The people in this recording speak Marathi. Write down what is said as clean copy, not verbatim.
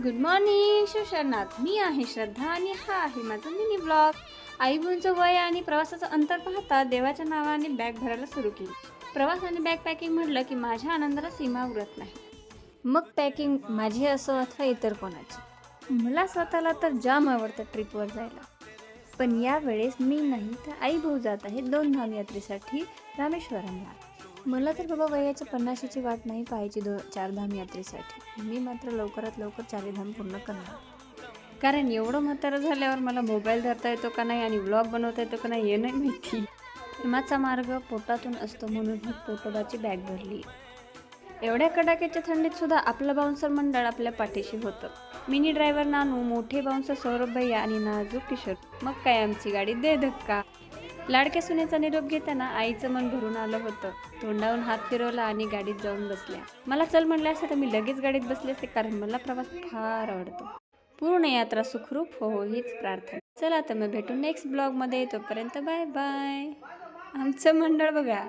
Good morning शिवशरनाथ. मी आहे श्रद्धा आणि हा आहे माझा मिनी ब्लॉग. आई बहिणीचं वय आणि प्रवासाचं अंतर पाहता देवाच्या नावाने बॅग भरायला सुरू केली. प्रवास आणि बॅग पॅकिंग म्हटलं की माझ्या आनंदाला सीमा उरत नाही. मग पॅकिंग माझी असो अथवा इतर कोणाची, मला स्वतःला तर जाम आवडतं ट्रिपवर जायला. पण यावेळेस मी नाही तर आई भाऊ जात आहे 2 धाम यात्रेसाठी रामेश्वरमला. मला तर बाबा वयाच्या 50ची वाट नाही पाहायची 4 धाम यात्रेसाठी. मी मात्र लवकरात लवकर 4 धाम पूर्ण करणार. कारण एवढं म्हातारं झाल्यावर मला मोबाईल धरता येतो का नाही आणि व्लॉग बनवता येतो का नाही हे नाही माहिती. प्रेमाचा मार्ग पोटातून असतो म्हणून ही पोटोबाची बॅग भरली. एवढ्या कडाक्याच्या थंडीत सुद्धा आपलं बाउन्सर मंडळ आपल्या पाठीशी होतं. मिनी ड्रायव्हर नानू, मोठे बाउन्सर सौरभ भैया आणि नाजूक किशोर. मग काय आमची गाडी दे धक्का. लाडक्या सुनेचा निरोप घेताना आईचं मन भरून आलं होतं. तोंडावरून हात फिरवला आणि गाडीत जाऊन बसल्या. मला चल म्हटलं असतं तर मी लगेच गाडीत बसले असते, कारण मला प्रवास फार आवडतो. पूर्ण यात्रा सुखरूप हो हीच प्रार्थना. चला तर मग भेटू नेक्स्ट ब्लॉगमध्ये. तोपर्यंत बाय बाय. आमचं मंडळ बघा.